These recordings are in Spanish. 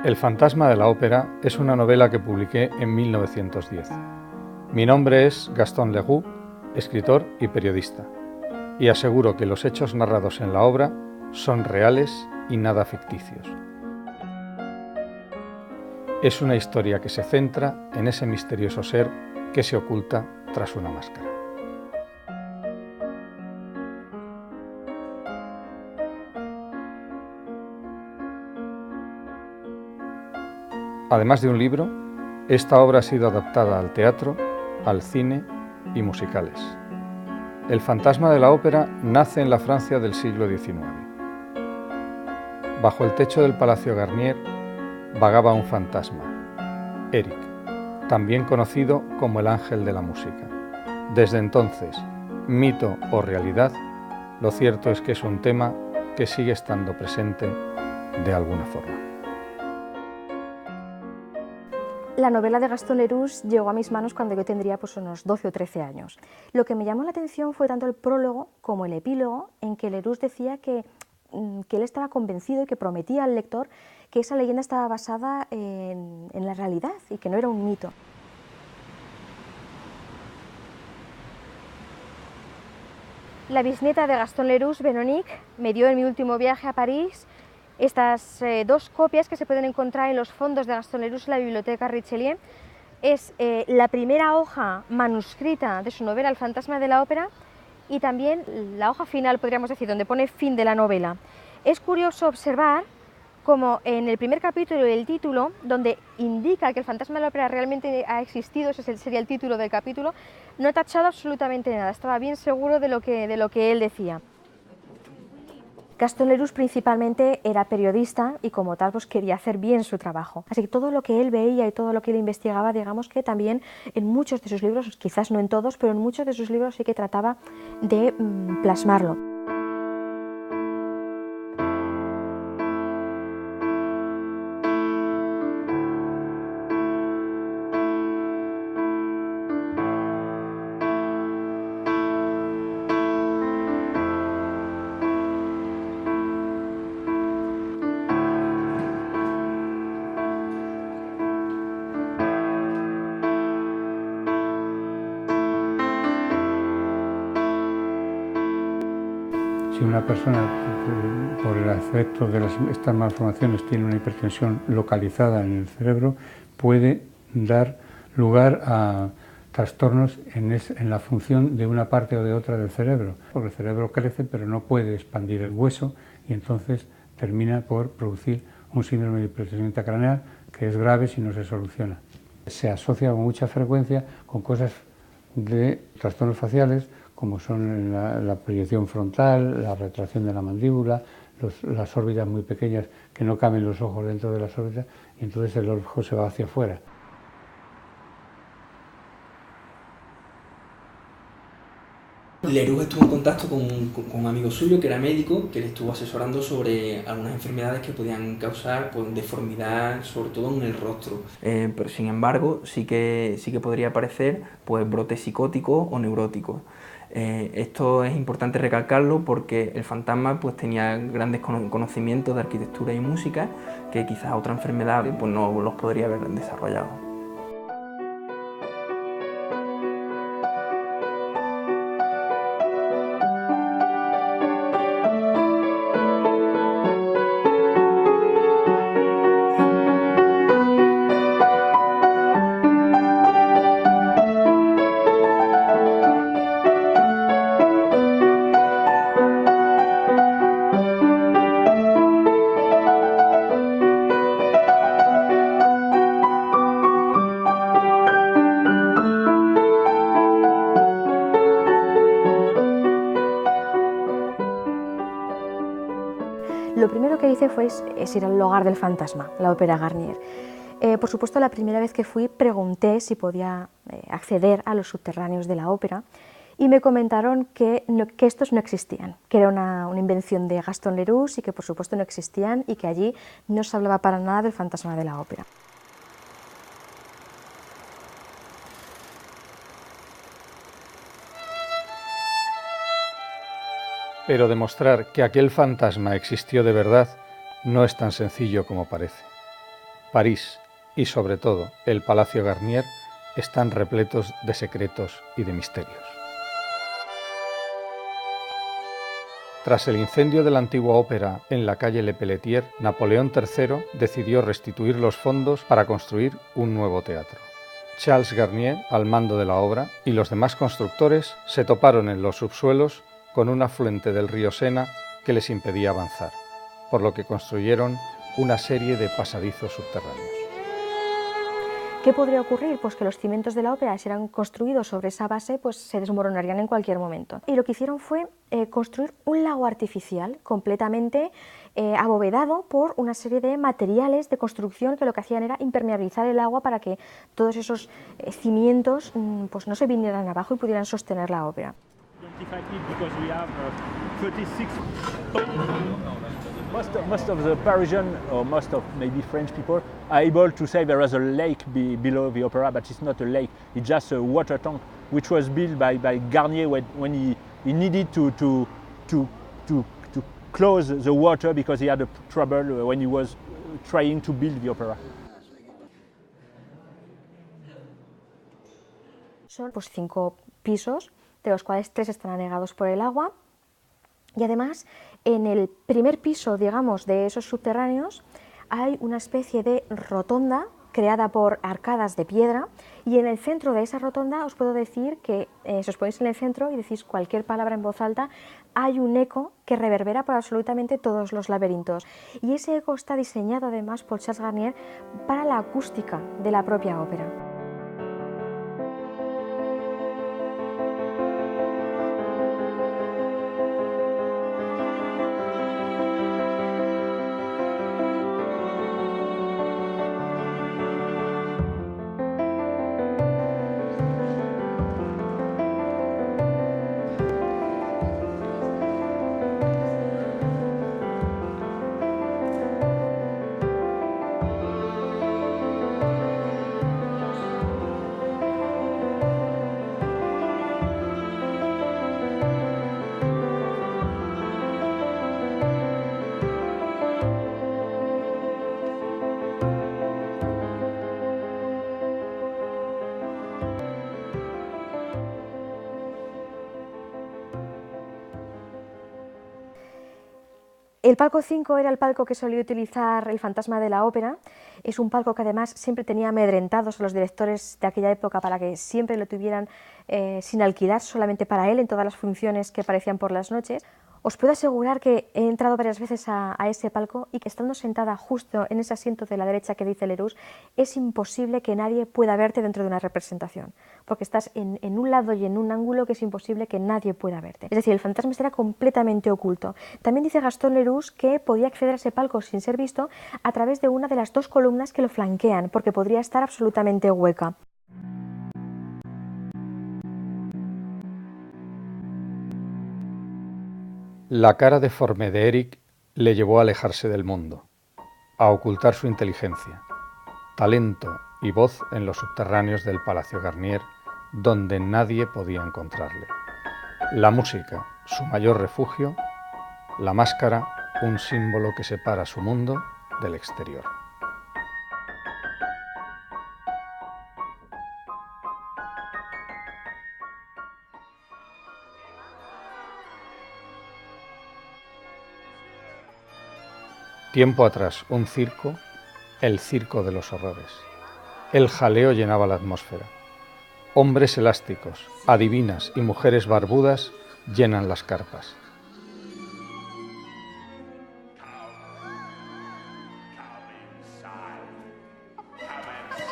El fantasma de la ópera es una novela que publiqué en 1910. Mi nombre es Gaston Leroux, escritor y periodista, y aseguro que los hechos narrados en la obra son reales y nada ficticios. Es una historia que se centra en ese misterioso ser que se oculta tras una máscara. Además de un libro, esta obra ha sido adaptada al teatro, al cine y musicales. El fantasma de la ópera nace en la Francia del siglo XIX. Bajo el techo del Palacio Garnier vagaba un fantasma, Eric, también conocido como el ángel de la música. Desde entonces, mito o realidad, lo cierto es que es un tema que sigue estando presente de alguna forma. La novela de Gaston Leroux llegó a mis manos cuando yo tendría unos 12 o 13 años. Lo que me llamó la atención fue tanto el prólogo como el epílogo, en que Leroux decía que él estaba convencido y que prometía al lector que esa leyenda estaba basada en la realidad y que no era un mito. La bisnieta de Gaston Leroux, Veronique, me dio en mi último viaje a París estas dos copias que se pueden encontrar en los fondos de Gaston Leroux en la biblioteca Richelieu. Es la primera hoja manuscrita de su novela El fantasma de la ópera y también la hoja final, podríamos decir, donde pone fin de la novela. Es curioso observar como en el primer capítulo el título, donde indica que el fantasma de la ópera realmente ha existido, ese sería el título del capítulo, no ha tachado absolutamente nada, estaba bien seguro de lo que él decía. Gaston Leroux principalmente era periodista y como tal quería hacer bien su trabajo. Así que todo lo que él veía y todo lo que él investigaba, digamos que también en muchos de sus libros, quizás no en todos, pero en muchos de sus libros sí que trataba de plasmarlo. Si una persona, por el efecto de estas malformaciones, tiene una hipertensión localizada en el cerebro, puede dar lugar a trastornos en la función de una parte o de otra del cerebro. Porque el cerebro crece pero no puede expandir el hueso y entonces termina por producir un síndrome de hipertensión intracraneal que es grave si no se soluciona. Se asocia con mucha frecuencia con cosas de trastornos faciales, como son la proyección frontal, la retracción de la mandíbula, las órbitas muy pequeñas que no caben los ojos dentro de las órbitas y entonces el ojo se va hacia afuera. Leroux estuvo en contacto con un amigo suyo que era médico, que le estuvo asesorando sobre algunas enfermedades que podían causar deformidad, sobre todo en el rostro. Pero sin embargo, sí que podría aparecer brotes psicóticos o neuróticos. Esto es importante recalcarlo porque el fantasma tenía grandes conocimientos de arquitectura y música que quizás otra enfermedad no los podría haber desarrollado. Lo primero que hice fue ir al hogar del fantasma, la ópera Garnier. Por supuesto, la primera vez que fui pregunté si podía acceder a los subterráneos de la ópera y me comentaron que estos no existían, que era una invención de Gaston Leroux y que por supuesto no existían y que allí no se hablaba para nada del fantasma de la ópera. Pero demostrar que aquel fantasma existió de verdad no es tan sencillo como parece. París y sobre todo el Palacio Garnier están repletos de secretos y de misterios. Tras el incendio de la antigua ópera en la calle Le Pelletier, Napoleón III decidió restituir los fondos para construir un nuevo teatro. Charles Garnier, al mando de la obra, y los demás constructores se toparon en los subsuelos con un afluente del río Sena que les impedía avanzar, por lo que construyeron una serie de pasadizos subterráneos. ¿Qué podría ocurrir? Pues que los cimientos de la ópera, si eran construidos sobre esa base, pues se desmoronarían en cualquier momento. Y lo que hicieron fue construir un lago artificial completamente abovedado por una serie de materiales de construcción que lo que hacían era impermeabilizar el agua para que todos esos cimientos pues no se vinieran abajo y pudieran sostener la ópera. Most of the Parisian or most of maybe French people are able to say there is a lake below the opera, but it's not a lake, it's just a water tank which was built by Garnier when he needed to close the water because he had a trouble when he was trying to build the opera. Son pues 5 pisos, de los cuales 3 están anegados por el agua. Y además, en el primer piso, digamos, de esos subterráneos, hay una especie de rotonda creada por arcadas de piedra, y en el centro de esa rotonda os puedo decir que si os ponéis en el centro y decís cualquier palabra en voz alta, hay un eco que reverbera por absolutamente todos los laberintos. Y ese eco está diseñado además por Charles Garnier para la acústica de la propia ópera. El palco 5 era el palco que solía utilizar el Fantasma de la Ópera. Es un palco que además siempre tenía amedrentados a los directores de aquella época para que siempre lo tuvieran sin alquilar, solamente para él en todas las funciones que aparecían por las noches. Os puedo asegurar que he entrado varias veces a ese palco y que estando sentada justo en ese asiento de la derecha que dice Leroux, es imposible que nadie pueda verte dentro de una representación, porque estás en un lado y en un ángulo que es imposible que nadie pueda verte. Es decir, el fantasma estará completamente oculto. También dice Gaston Leroux que podía acceder a ese palco sin ser visto a través de una de las 2 columnas que lo flanquean, porque podría estar absolutamente hueca. La cara deforme de Eric le llevó a alejarse del mundo, a ocultar su inteligencia, talento y voz en los subterráneos del Palacio Garnier, donde nadie podía encontrarle. La música, su mayor refugio, la máscara, un símbolo que separa su mundo del exterior. Tiempo atrás, un circo, el circo de los horrores. El jaleo llenaba la atmósfera. Hombres elásticos, adivinas y mujeres barbudas llenan las carpas.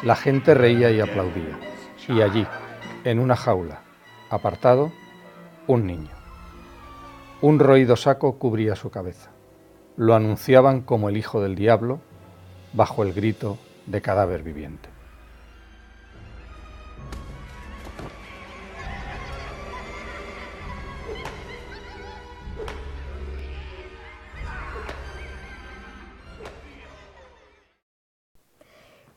La gente reía y aplaudía, y allí, en una jaula, apartado, un niño. Un roído saco cubría su cabeza. Lo anunciaban como el hijo del diablo, bajo el grito de cadáver viviente.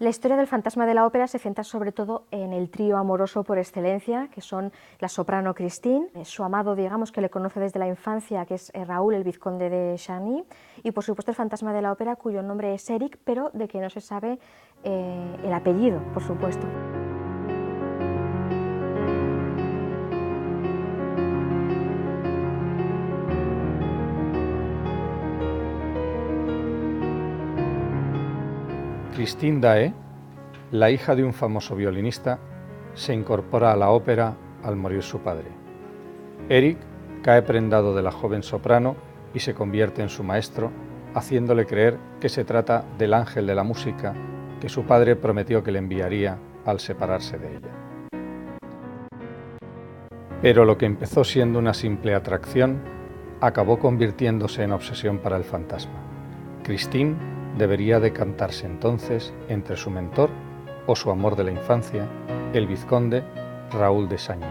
La historia del fantasma de la ópera se centra sobre todo en el trío amoroso por excelencia, que son la soprano Christine, su amado, digamos, que le conoce desde la infancia, que es Raúl, el vizconde de Chagny, y por supuesto el fantasma de la ópera, cuyo nombre es Eric, pero de que no se sabe el apellido, por supuesto. Christine Daae, la hija de un famoso violinista, se incorpora a la ópera al morir su padre. Eric cae prendado de la joven soprano y se convierte en su maestro, haciéndole creer que se trata del ángel de la música que su padre prometió que le enviaría al separarse de ella. Pero lo que empezó siendo una simple atracción acabó convirtiéndose en obsesión para el fantasma. Christine debería decantarse entonces entre su mentor o su amor de la infancia, el vizconde Raúl de Chagny.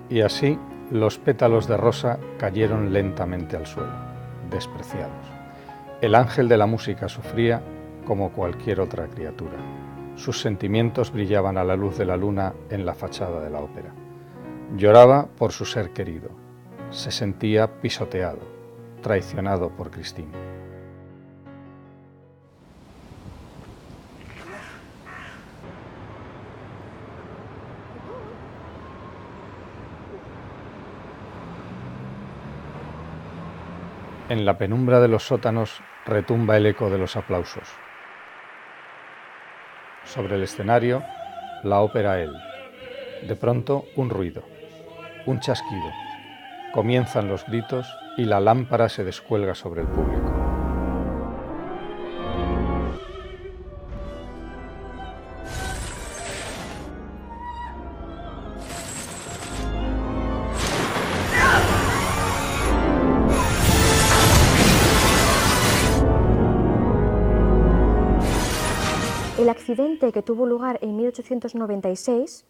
Y así los pétalos de rosa cayeron lentamente al suelo, despreciados. El ángel de la música sufría como cualquier otra criatura. Sus sentimientos brillaban a la luz de la luna en la fachada de la ópera. Lloraba por su ser querido. Se sentía pisoteado, traicionado por Christine. En la penumbra de los sótanos retumba el eco de los aplausos. Sobre el escenario, la ópera Elle. De pronto, un ruido, un chasquido. Comienzan los gritos y la lámpara se descuelga sobre el público. El accidente que tuvo lugar en 1896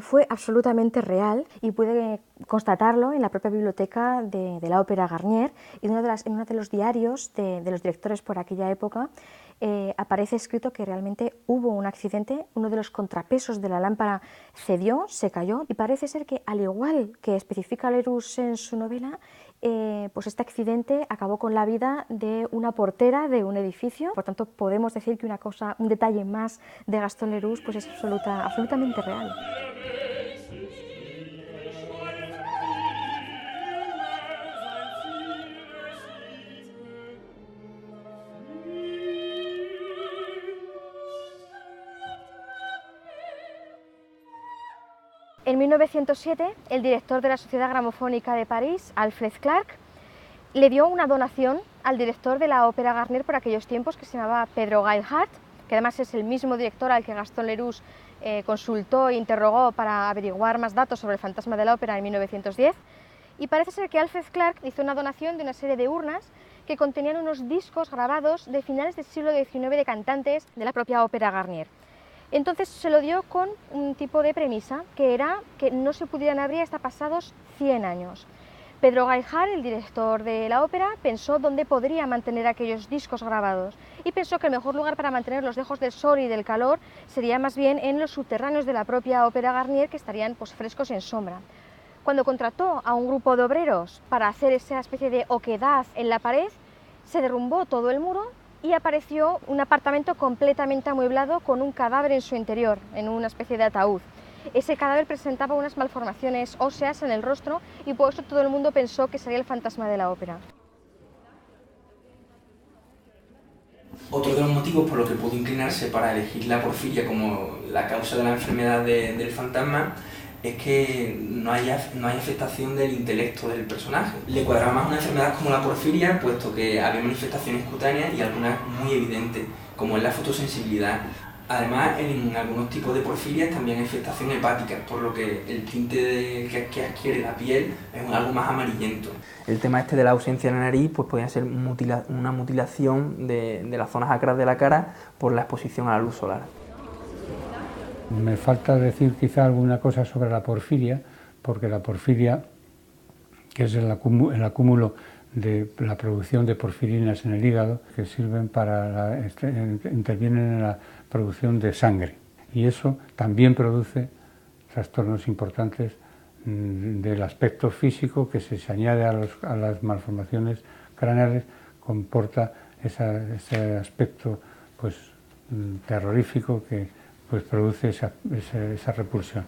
fue absolutamente real y pude constatarlo en la propia biblioteca de la Ópera Garnier, y en uno de los diarios de los directores por aquella época aparece escrito que realmente hubo un accidente, uno de los contrapesos de la lámpara cedió, se cayó, y parece ser que, al igual que especifica Leroux en su novela, pues este accidente acabó con la vida de una portera de un edificio. Por tanto, podemos decir que un detalle más de Gaston Leroux pues es absolutamente real. En 1907, el director de la Sociedad Gramofónica de París, Alfred Clark, le dio una donación al director de la Ópera Garnier por aquellos tiempos, que se llamaba Pedro Gaillard, que además es el mismo director al que Gaston Leroux consultó e interrogó para averiguar más datos sobre el fantasma de la ópera en 1910. Y parece ser que Alfred Clark hizo una donación de una serie de urnas que contenían unos discos grabados de finales del siglo XIX de cantantes de la propia Ópera Garnier. Entonces se lo dio con un tipo de premisa, que era que no se pudieran abrir hasta pasados 100 años. Pedro Gaillard, el director de la ópera, pensó dónde podría mantener aquellos discos grabados y pensó que el mejor lugar para mantenerlos lejos del sol y del calor sería más bien en los subterráneos de la propia Ópera Garnier, que estarían pues frescos en sombra. Cuando contrató a un grupo de obreros para hacer esa especie de oquedad en la pared, se derrumbó todo el muro y apareció un apartamento completamente amueblado con un cadáver en su interior, en una especie de ataúd. Ese cadáver presentaba unas malformaciones óseas en el rostro y por eso todo el mundo pensó que sería el fantasma de la ópera. Otro de los motivos por los que pudo inclinarse para elegir la porfiria como la causa de la enfermedad del fantasma es que no hay afectación del intelecto del personaje. Le cuadraba más una enfermedad como la porfiria, puesto que había manifestaciones cutáneas y algunas muy evidentes, como es la fotosensibilidad. Además, en algunos tipos de porfirias también hay afectación hepática, por lo que el tinte que adquiere la piel es algo más amarillento. El tema este de la ausencia de la nariz pues podría ser una mutilación de las zonas acras de la cara por la exposición a la luz solar. Me falta decir quizá alguna cosa sobre la porfiria, porque la porfiria que es el acúmulo de la producción de porfirinas en el hígado, que sirven intervienen en la producción de sangre. Y eso también produce trastornos importantes del aspecto físico, que si se añade a las malformaciones craneales, comporta ese aspecto pues, terrorífico que pues, produce esa repulsión.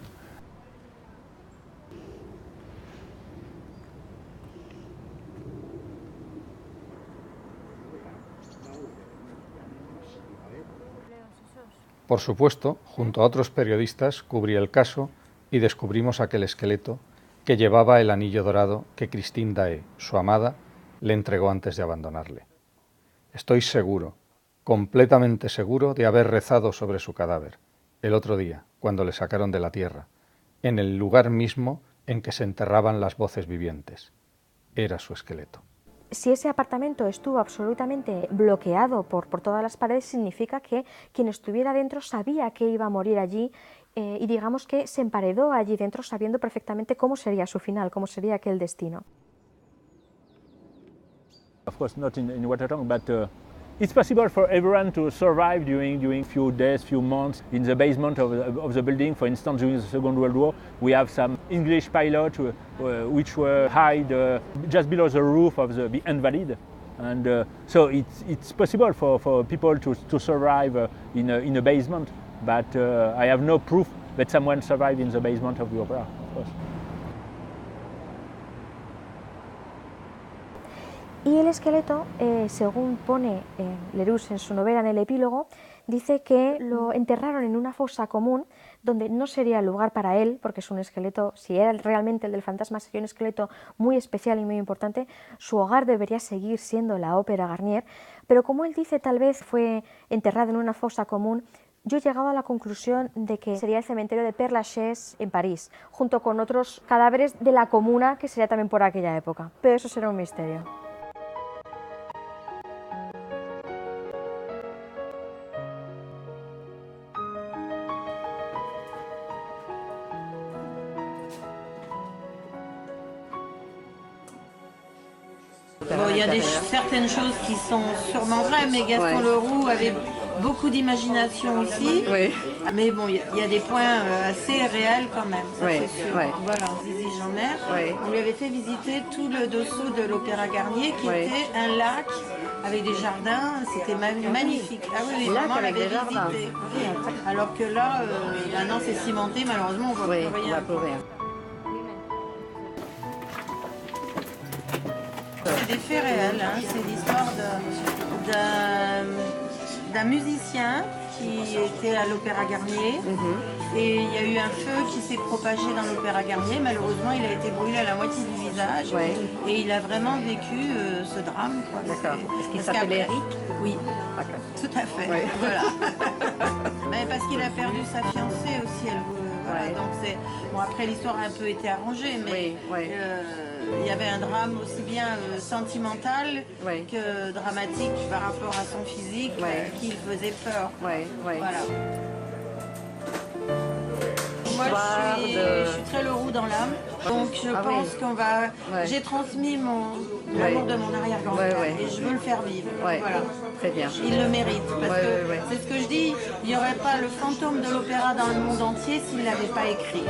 Por supuesto, junto a otros periodistas, cubrí el caso y descubrimos aquel esqueleto que llevaba el anillo dorado que Christine Daae, su amada, le entregó antes de abandonarle. Estoy seguro, completamente seguro, de haber rezado sobre su cadáver, el otro día, cuando le sacaron de la tierra, en el lugar mismo en que se enterraban las voces vivientes. Era su esqueleto. Si ese apartamento estuvo absolutamente bloqueado por todas las paredes, significa que quien estuviera dentro sabía que iba a morir allí y digamos que se emparedó allí dentro sabiendo perfectamente cómo sería su final, cómo sería aquel destino. Of course not in Watertown, but it's possible for everyone to survive during few days, few months in the basement of the building. For instance, during the Second World War, we have some English pilots which were hide just below the roof of the Invalid. And so it's possible for people to survive in a basement, but I have no proof that someone survived in the basement of the opera, of course. Y el esqueleto, según pone Leroux en su novela, en el epílogo, dice que lo enterraron en una fosa común donde no sería el lugar para él, porque es un esqueleto, si era realmente el del fantasma, sería un esqueleto muy especial y muy importante. Su hogar debería seguir siendo la Ópera Garnier, pero como él dice, tal vez fue enterrado en una fosa común. Yo he llegado a la conclusión de que sería el cementerio de Père Lachaise en París, junto con otros cadáveres de la comuna, que sería también por aquella época. Pero eso será un misterio. Bon, il y a certaines choses qui sont sûrement vraies, mais Gaston Leroux avait beaucoup d'imagination aussi. Oui. Mais bon, il y a des points assez réels quand même, ça c'est sûr. Voilà, Zizi Jeanmaire, on lui avait fait visiter tout le dessous de l'Opéra Garnier, qui était un lac avec des jardins, c'était magnifique. Ah oui, vraiment, on l'avait visité. Alors que là, maintenant c'est cimenté, malheureusement on voit plus rien. C'est des faits réels, hein. C'est l'histoire d'un musicien qui était à l'Opéra Garnier et il y a eu un feu qui s'est propagé dans l'Opéra Garnier. Malheureusement, il a été brûlé à la moitié du visage et il a vraiment vécu ce drame. D'accord. Est-ce qu'il s'appelait Eric? Oui, tout à fait. Voilà. Mais parce qu'il a perdu sa fiancée aussi. Voilà, donc bon, après l'histoire a un peu été arrangée, mais il y avait un drame aussi bien sentimental que dramatique par rapport à son physique qui faisait peur. Voilà. Moi je suis très Leroux dans l'âme, donc je pense qu'on va... J'ai transmis l'amour de mon arrière-grand-père et je veux le faire vivre. Voilà. Très bien. Il le mérite, parce que c'est ce que je dis, il n'y aurait pas le fantôme de l'opéra dans le monde entier s'il ne l'avait pas écrit.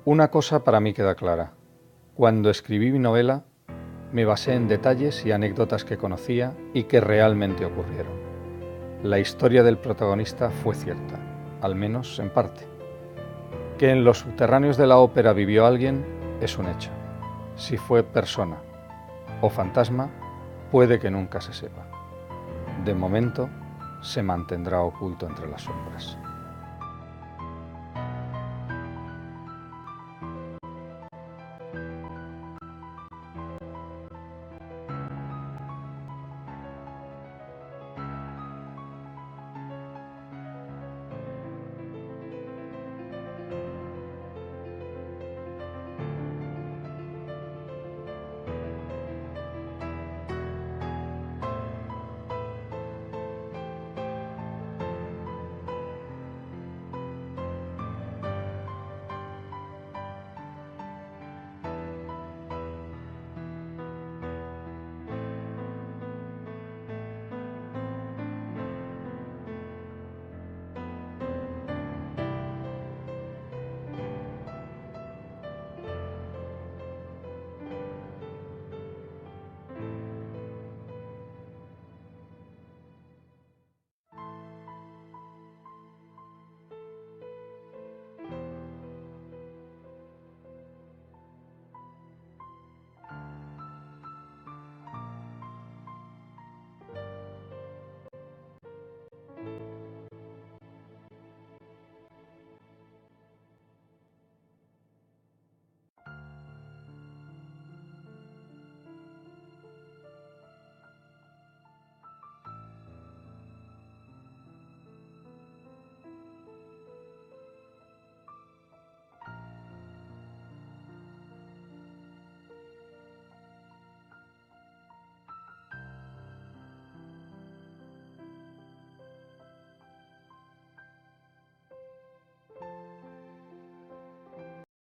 Una cosa para mí queda clara. Cuando escribí mi novela, me basé en detalles y anécdotas que conocía y que realmente ocurrieron. La historia del protagonista fue cierta, al menos en parte. Que en los subterráneos de la ópera vivió alguien es un hecho. Si fue persona o fantasma, puede que nunca se sepa. De momento, se mantendrá oculto entre las sombras.